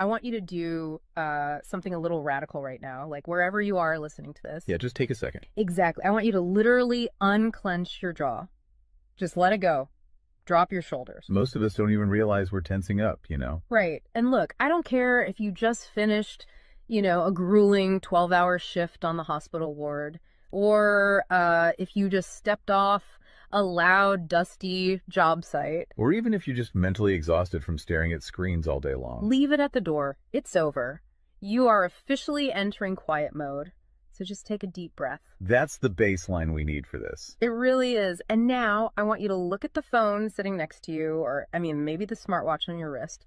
I want you to do something a little radical right now, like wherever you are listening to this. Yeah, just take a second. Exactly. I want you to literally unclench your jaw. Just let it go. Drop your shoulders. Most of us don't even realize we're tensing up, you know? Right. And look, I don't care if you just finished, a grueling 12-hour shift on the hospital ward, or if you just stepped off a loud, dusty job site. Or even if you're just mentally exhausted from staring at screens all day long. Leave it at the door. It's over. You are officially entering quiet mode. So just take a deep breath. That's the baseline we need for this. It really is. And now I want you to look at the phone sitting next to you, or maybe the smartwatch on your wrist.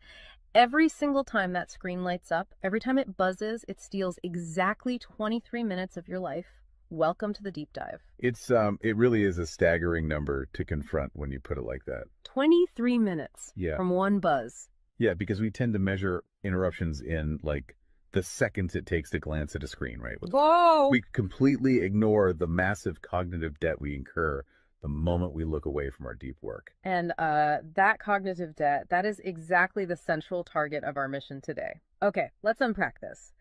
Every single time that screen lights up, every time it buzzes, it steals exactly 23 minutes of your life. Welcome to the deep dive. It really is a staggering number to confront when you put it like that. 23 minutes Yeah. from one buzz. Yeah, because we tend to measure interruptions in like the seconds it takes to glance at a screen, right? Whoa! We completely ignore the massive cognitive debt we incur the moment we look away from our deep work. And that cognitive debt, that is exactly the central target of our mission today. Okay, let's unpack this.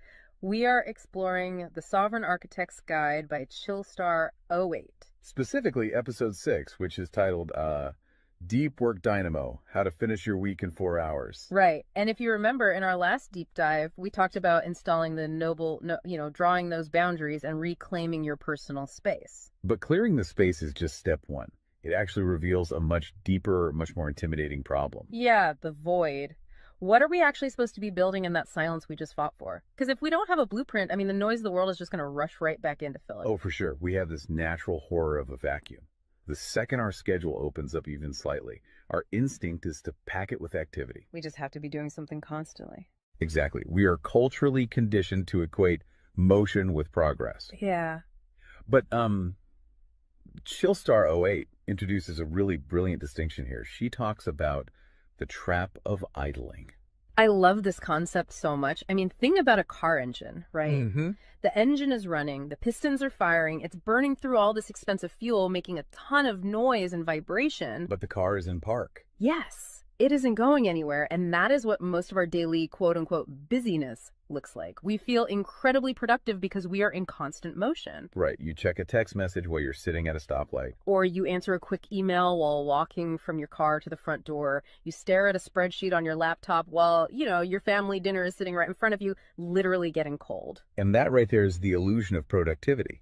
We are exploring The Sovereign Architect's Guide by Chillstar 08. Specifically, episode 6, which is titled Deep Work Dynamo, How to Finish Your Week in 4 Hours. Right. And if you remember in our last deep dive, we talked about installing drawing those boundaries and reclaiming your personal space. But clearing the space is just step one. It actually reveals a much deeper, much more intimidating problem. Yeah, the void. What are we actually supposed to be building in that silence we just fought for? Because if we don't have a blueprint, the noise of the world is just going to rush right back in to fill it. Oh, for sure. We have this natural horror of a vacuum. The second our schedule opens up even slightly, our instinct is to pack it with activity. We just have to be doing something constantly. Exactly. We are culturally conditioned to equate motion with progress. Yeah. But Chillstar 08 introduces a really brilliant distinction here. She talks about the trap of idling. I love this concept so much. Think about a car engine, right? Mm-hmm. The engine is running, the pistons are firing, it's burning through all this expensive fuel, making a ton of noise and vibration. But the car is in park. Yes, it isn't going anywhere, and that is what most of our daily quote-unquote busyness looks like. We feel incredibly productive because we are in constant motion. Right. You check a text message while you're sitting at a stoplight. Or you answer a quick email while walking from your car to the front door. You stare at a spreadsheet on your laptop while, your family dinner is sitting right in front of you, literally getting cold. And that right there is the illusion of productivity.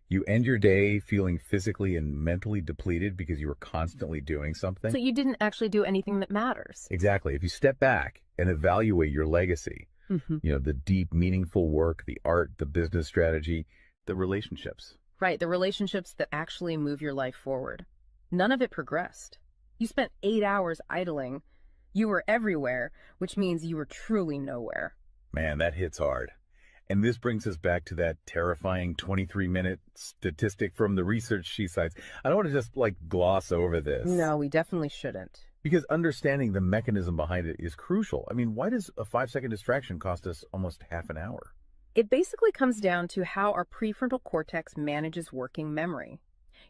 You end your day feeling physically and mentally depleted because you were constantly doing something. So you didn't actually do anything that matters. Exactly. If you step back and evaluate your legacy, the deep, meaningful work, the art, the business strategy, the relationships. Right, the relationships that actually move your life forward. None of it progressed. You spent 8 hours idling. You were everywhere, which means you were truly nowhere. Man, that hits hard. And this brings us back to that terrifying 23-minute statistic from the research she cites. I don't want to just gloss over this. No, we definitely shouldn't. Because understanding the mechanism behind it is crucial. Why does a 5-second distraction cost us almost half an hour? It basically comes down to how our prefrontal cortex manages working memory.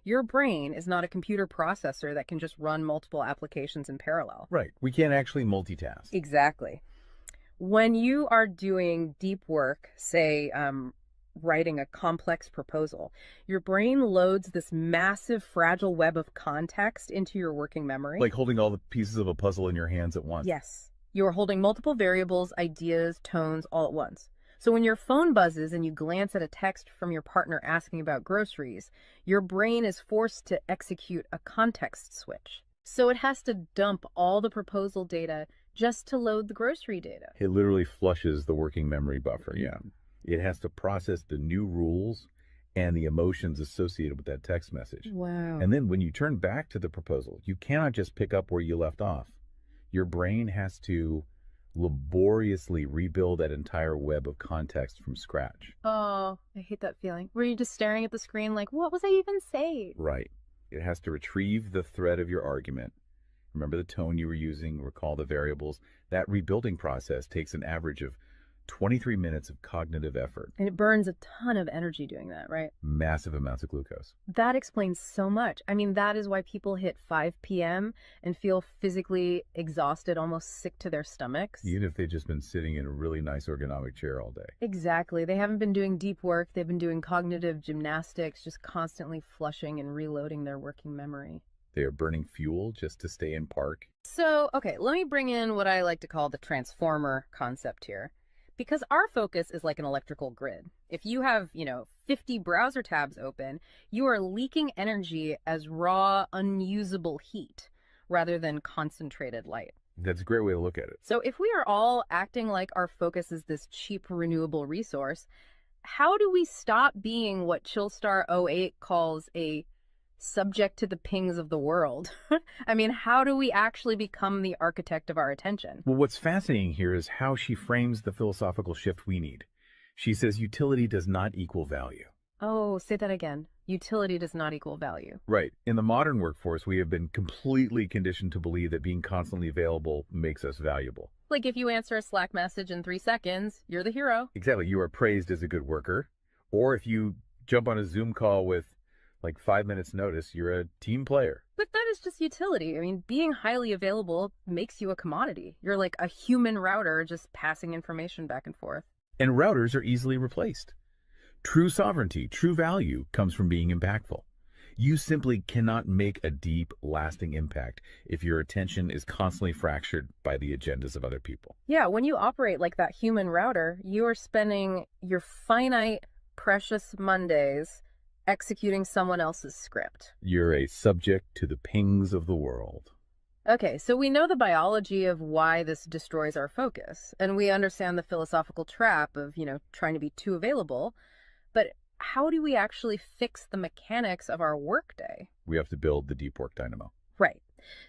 Your brain is not a computer processor that can just run multiple applications in parallel. Right. We can't actually multitask. Exactly. When you are doing deep work, say writing a complex proposal, your brain loads this massive fragile web of context into your working memory. Like holding all the pieces of a puzzle in your hands at once. Yes. You are holding multiple variables, ideas, tones all at once. So when your phone buzzes and you glance at a text from your partner asking about groceries, your brain is forced to execute a context switch. So it has to dump all the proposal data just to load the grocery data. It literally flushes the working memory buffer, yeah. It has to process the new rules and the emotions associated with that text message. Wow. And then when you turn back to the proposal, you cannot just pick up where you left off. Your brain has to laboriously rebuild that entire web of context from scratch. Oh, I hate that feeling. Were you just staring at the screen like, what was I even saying? Right. It has to retrieve the thread of your argument. Remember the tone you were using, recall the variables. That rebuilding process takes an average of 23 minutes of cognitive effort. And it burns a ton of energy doing that, right? Massive amounts of glucose. That explains so much. I mean, that is why people hit 5 p.m. and feel physically exhausted, almost sick to their stomachs. Even if they've just been sitting in a really nice ergonomic chair all day. Exactly. They haven't been doing deep work. They've been doing cognitive gymnastics, just constantly flushing and reloading their working memory. They are burning fuel just to stay in park. So, okay, let me bring in what I like to call the transformer concept here. Because our focus is like an electrical grid. If you have, 50 browser tabs open, you are leaking energy as raw, unusable heat rather than concentrated light. That's a great way to look at it. So if we are all acting like our focus is this cheap renewable resource, how do we stop being what Chillstar '08 calls a subject to the pings of the world? I mean, how do we actually become the architect of our attention? Well, what's fascinating here is how she frames the philosophical shift we need. She says utility does not equal value. Oh, say that again. Utility does not equal value. Right. In the modern workforce, we have been completely conditioned to believe that being constantly available makes us valuable. Like if you answer a Slack message in 3 seconds, you're the hero. Exactly. You are praised as a good worker. Or if you jump on a Zoom call with like 5 minutes notice, you're a team player. But that is just utility. I mean, being highly available makes you a commodity. You're like a human router just passing information back and forth. And routers are easily replaced. True sovereignty, true value comes from being impactful. You simply cannot make a deep, lasting impact if your attention is constantly fractured by the agendas of other people. Yeah, when you operate like that human router, you are spending your finite, precious Mondays executing someone else's script. You're a subject to the pings of the world. Okay, so we know the biology of why this destroys our focus, and we understand the philosophical trap of, trying to be too available, but how do we actually fix the mechanics of our workday? We have to build the deep work dynamo. Right.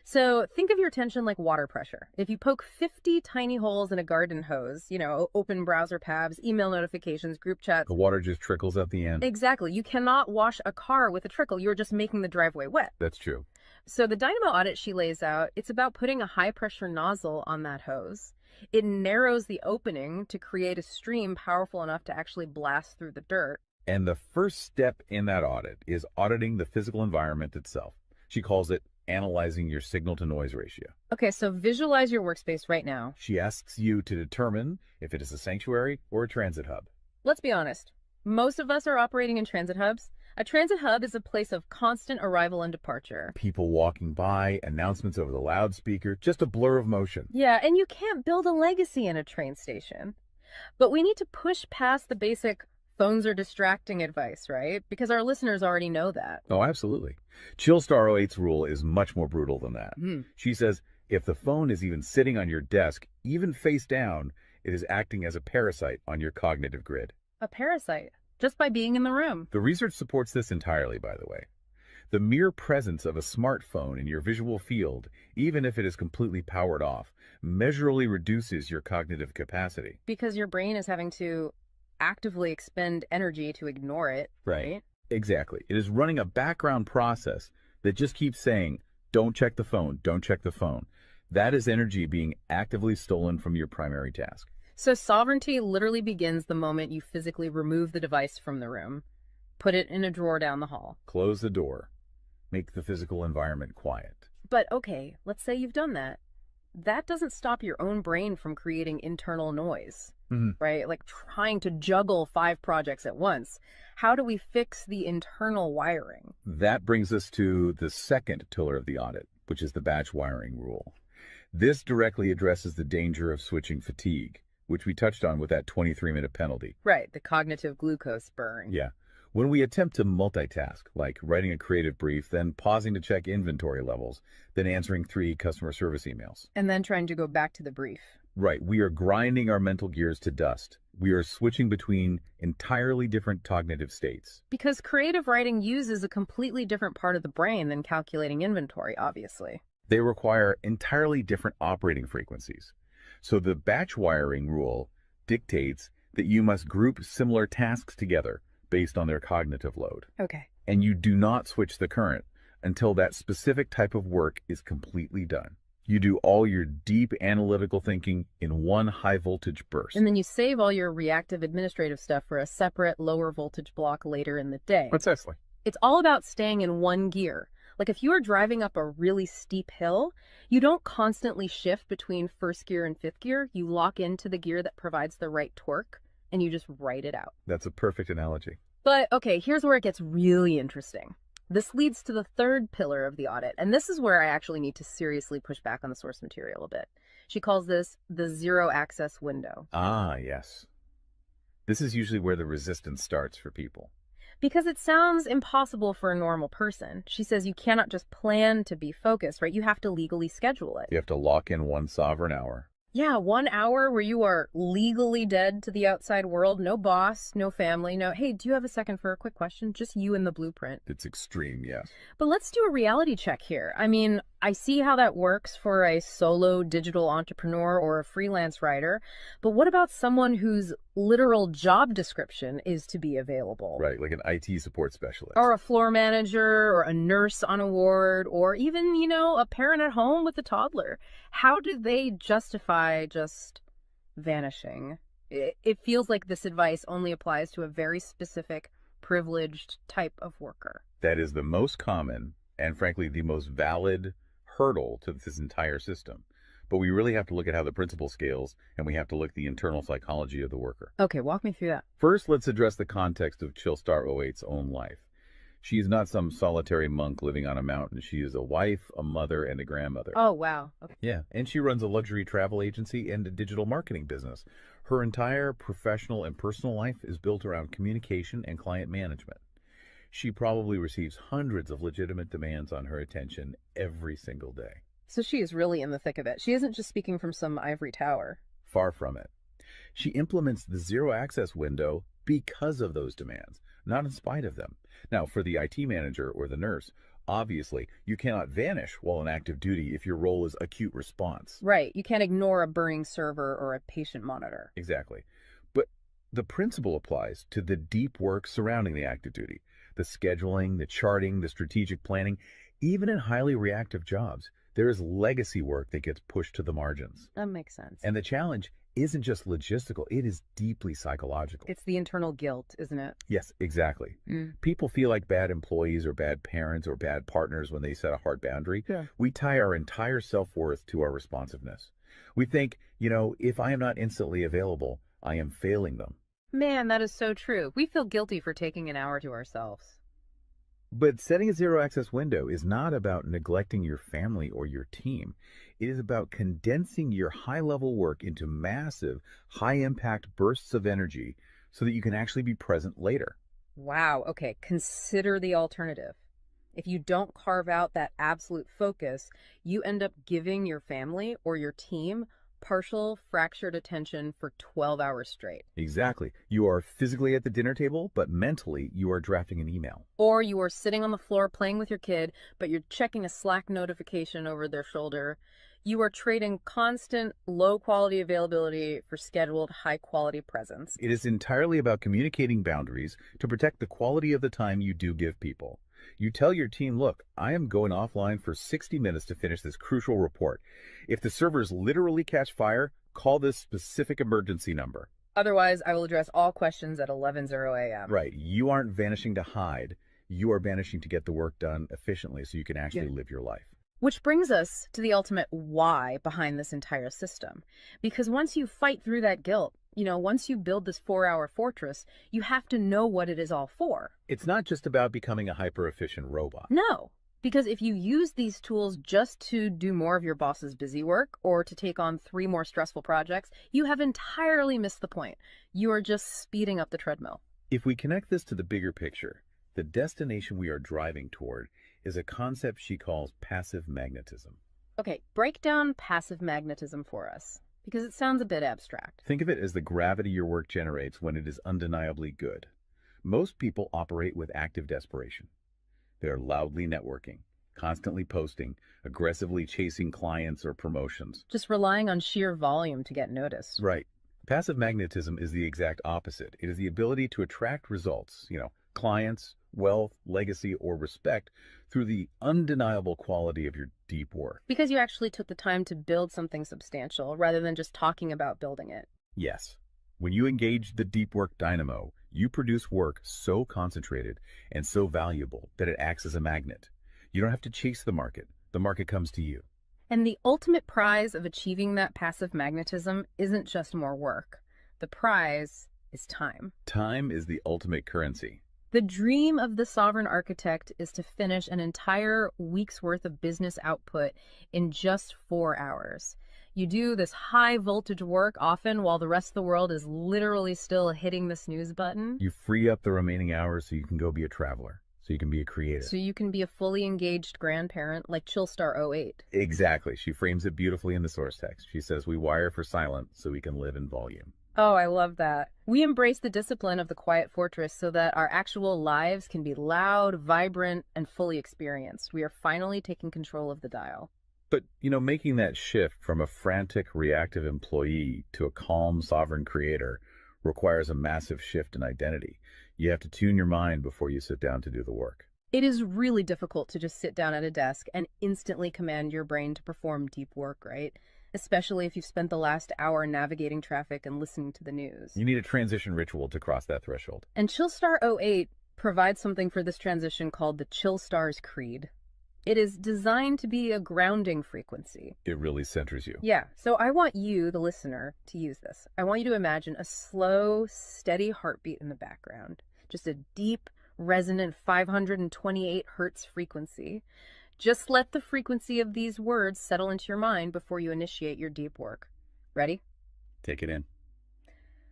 So think of your attention like water pressure. If you poke 50 tiny holes in a garden hose, open browser tabs, email notifications, group chats. The water just trickles at the end. Exactly. You cannot wash a car with a trickle. You're just making the driveway wet. That's true. So the Dynamo Audit she lays out, it's about putting a high pressure nozzle on that hose. It narrows the opening to create a stream powerful enough to actually blast through the dirt. And the first step in that audit is auditing the physical environment itself. She calls it analyzing your signal to noise ratio. Okay, so visualize your workspace right now. She asks you to determine if it is a sanctuary or a transit hub. Let's be honest. Most of us are operating in transit hubs. A transit hub is a place of constant arrival and departure. People walking by, announcements over the loudspeaker, just a blur of motion. Yeah, and you can't build a legacy in a train station. But we need to push past the basic phones are distracting advice, right? Because our listeners already know that. Oh, absolutely. Chillstar '08's rule is much more brutal than that. She says if the phone is even sitting on your desk, even face down, it is acting as a parasite on your cognitive grid. A parasite, just by being in the room. The research supports this entirely, by the way. The mere presence of a smartphone in your visual field, even if it is completely powered off, measurably reduces your cognitive capacity. Because your brain is having to actively expend energy to ignore it, right? Exactly. It is running a background process that just keeps saying, don't check the phone, don't check the phone. That is energy being actively stolen from your primary task. So sovereignty literally begins the moment you physically remove the device from the room, put it in a drawer down the hall. Close the door. Make the physical environment quiet. But okay, let's say you've done that. That doesn't stop your own brain from creating internal noise, right? Like trying to juggle 5 projects at once. How do we fix the internal wiring? That brings us to the second pillar of the audit, which is the batch wiring rule. This directly addresses the danger of switching fatigue, which we touched on with that 23-minute penalty. Right, the cognitive glucose burn. Yeah. When we attempt to multitask, like writing a creative brief, then pausing to check inventory levels, then answering 3 customer service emails. And then trying to go back to the brief. Right. We are grinding our mental gears to dust. We are switching between entirely different cognitive states. Because creative writing uses a completely different part of the brain than calculating inventory, obviously. They require entirely different operating frequencies. So the batch wiring rule dictates that you must group similar tasks together based on their cognitive load. Okay. And you do not switch the current until that specific type of work is completely done. You do all your deep analytical thinking in one high voltage And burst. then you save all your reactive administrative stuff for a separate lower voltage block later in the day. Precisely. It's all about staying in one gear. Like if you are driving up a really steep hill, you don't constantly shift between first gear and fifth gear. You lock into the gear that provides the right torque and you just ride it out. That's a perfect analogy. But okay, here's where it gets really interesting. This leads to the third pillar of the audit, and this is where I actually need to seriously push back on the source material a bit. She calls this the zero access window. Ah, yes. This is usually where the resistance starts for people. Because it sounds impossible for a normal person. She says you cannot just plan to be focused, right? You have to legally schedule it. You have to lock in one sovereign hour. Yeah, 1 hour where you are legally dead to the outside world. No boss, no family, no, hey, do you have a second for a quick question? Just you and the blueprint. It's extreme, yes. But let's do a reality check here. I mean, I see how that works for a solo digital entrepreneur or a freelance writer, but what about someone whose literal job description is to be available? Right, like an IT support specialist. Or a floor manager, or a nurse on a ward, or even, a parent at home with a toddler. How do they justify just vanishing? It feels like this advice only applies to a very specific, privileged type of worker. That is the most common and, frankly, the most valid hurdle to this entire system. But we really have to look at how the principle scales, and we have to look at the internal psychology of the worker. Okay, walk me through that. First, let's address the context of Chillstar '08's own life. She is not some solitary monk living on a mountain. She is a wife, a mother, and a grandmother. Oh, wow. Okay. Yeah, and she runs a luxury travel agency and a digital marketing business. Her entire professional and personal life is built around communication and client management. She probably receives hundreds of legitimate demands on her attention every single day. So she is really in the thick of it. She isn't just speaking from some ivory tower. Far from it. She implements the zero access window because of those demands, not in spite of them. Now, for the IT manager or the nurse, obviously, you cannot vanish while on active duty if your role is acute response. Right. You can't ignore a burning server or a patient monitor. Exactly. But the principle applies to the deep work surrounding the active duty, the scheduling, the charting, the strategic planning. Even in highly reactive jobs, there is legacy work that gets pushed to the margins. That makes sense. And the challenge isn't just logistical, it is deeply psychological. It's the internal guilt, isn't it? Yes, exactly. People feel like bad employees or bad parents or bad partners when they set a hard boundary. Yeah. We tie our entire self-worth to our responsiveness. We think, if I am not instantly available, I am failing them. Man, that is so true. We feel guilty for taking an hour to ourselves. But setting a zero access window is not about neglecting your family or your team. It is about condensing your high level work into massive, high impact bursts of energy so that you can actually be present later. Wow. Okay. Consider the alternative. If you don't carve out that absolute focus, you end up giving your family or your team partial fractured attention for 12 hours straight. Exactly. You are physically at the dinner table, but mentally you are drafting an email. Or you are sitting on the floor playing with your kid, but you're checking a Slack notification over their shoulder. You are trading constant low quality availability for scheduled high quality presence. It is entirely about communicating boundaries to protect the quality of the time you do give people. You tell your team, look, I am going offline for 60 minutes to finish this crucial report. If the servers literally catch fire, call this specific emergency number. Otherwise, I will address all questions at 11:00 a.m. Right. You aren't vanishing to hide. You are vanishing to get the work done efficiently so you can actually live your life. Which brings us to the ultimate why behind this entire system. Because once you fight through that guilt, once you build this 4-hour fortress, you have to know what it is all for. It's not just about becoming a hyper-efficient robot. No, because if you use these tools just to do more of your boss's busy work or to take on 3 more stressful projects, you have entirely missed the point. You are just speeding up the treadmill. If we connect this to the bigger picture, the destination we are driving toward is a concept she calls passive magnetism. Okay, break down passive magnetism for us, because it sounds a bit abstract. Think of it as the gravity your work generates when it is undeniably good. Most people operate with active desperation. They are loudly networking, constantly posting, aggressively chasing clients or promotions. Just relying on sheer volume to get noticed. Right. Passive magnetism is the exact opposite. It is the ability to attract results, clients, wealth, legacy, or respect through the undeniable quality of your deep work. Because you actually took the time to build something substantial rather than just talking about building it. Yes. When you engage the deep work dynamo, you produce work so concentrated and so valuable that it acts as a magnet. You don't have to chase the market comes to you. And the ultimate prize of achieving that passive magnetism isn't just more work. The prize is time. Time is the ultimate currency. The dream of the sovereign architect is to finish an entire week's worth of business output in just 4 hours. You do this high voltage work often while the rest of the world is literally still hitting the snooze button. You free up the remaining hours so you can go be a traveler, so you can be a creative. So you can be a fully engaged grandparent like Chillstar 08. Exactly. She frames it beautifully in the source text. She says, we wire for silent so we can live in volume. Oh, I love that. We embrace the discipline of the quiet fortress so that our actual lives can be loud, vibrant, and fully experienced. We are finally taking control of the dial. But, making that shift from a frantic, reactive employee to a calm, sovereign creator requires a massive shift in identity. You have to tune your mind before you sit down to do the work. It is really difficult to just sit down at a desk and instantly command your brain to perform deep work, right? Especially if you've spent the last hour navigating traffic and listening to the news. You need a transition ritual to cross that threshold. And Chillstar 08 provides something for this transition called the Chillstar's Creed. It is designed to be a grounding frequency. It really centers you. Yeah, so I want you, the listener, to use this. I want you to imagine a slow, steady heartbeat in the background. Just a deep, resonant 528 hertz frequency. Just let the frequency of these words settle into your mind before you initiate your deep work. Ready? Take it in.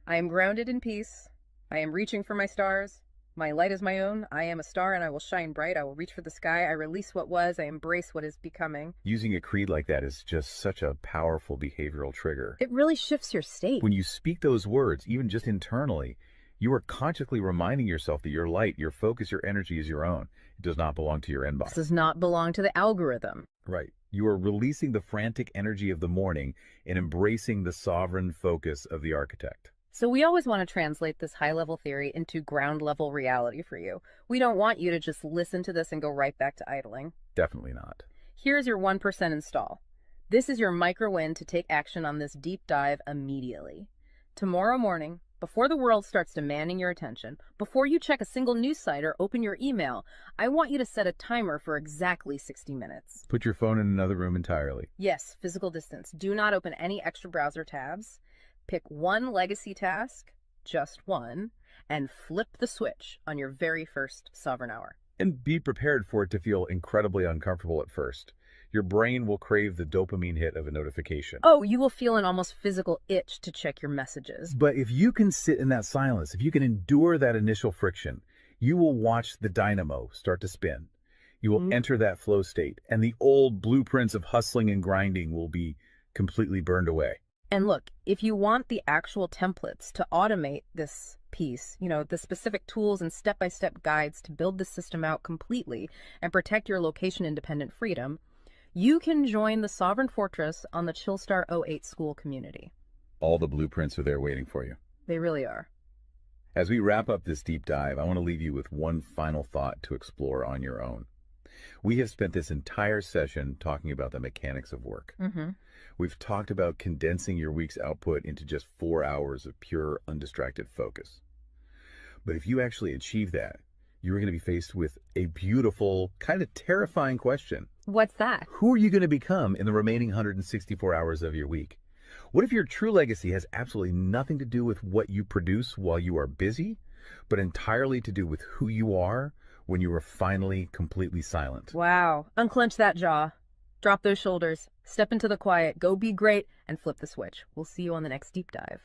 I am grounded in peace. I am reaching for my stars. My light is my own. I am a star and I will shine bright. I will reach for the sky. I release what was. I embrace what is becoming. Using a creed like that is just such a powerful behavioral trigger. It really shifts your state. When you speak those words, even just internally, you are consciously reminding yourself that your light, your focus, your energy is your own. It does not belong to your inbox. This does not belong to the algorithm. Right. You are releasing the frantic energy of the morning and embracing the sovereign focus of the architect. So we always want to translate this high-level theory into ground-level reality for you. We don't want you to just listen to this and go right back to idling. Definitely not. Here's your 1% install. This is your micro-win to take action on this deep dive immediately. Tomorrow morning, before the world starts demanding your attention, before you check a single news site or open your email, I want you to set a timer for exactly 60 minutes. Put your phone in another room entirely. Yes, physical distance. Do not open any extra browser tabs. Pick one legacy task, just one, and flip the switch on your very first sovereign hour. And be prepared for it to feel incredibly uncomfortable at first. Your brain will crave the dopamine hit of a notification. Oh, you will feel an almost physical itch to check your messages. But if you can sit in that silence, if you can endure that initial friction, you will watch the dynamo start to spin. You will enter that flow state, and the old blueprints of hustling and grinding will be completely burned away. And look, if you want the actual templates to automate this piece, the specific tools and step-by-step guides to build the system out completely and protect your location-independent freedom, you can join the Sovereign Fortress on the Chillstar 08 school community. All the blueprints are there waiting for you. They really are. As we wrap up this deep dive, I want to leave you with one final thought to explore on your own. We have spent this entire session talking about the mechanics of work. We've talked about condensing your week's output into just 4 hours of pure, undistracted focus. But if you actually achieve that, you're going to be faced with a beautiful, kind of terrifying question. What's that? Who are you going to become in the remaining 164 hours of your week? What if your true legacy has absolutely nothing to do with what you produce while you are busy, but entirely to do with who you are when you are finally completely silent? Wow. Unclench that jaw. Drop those shoulders. Step into the quiet. Go be great and flip the switch. We'll see you on the next deep dive.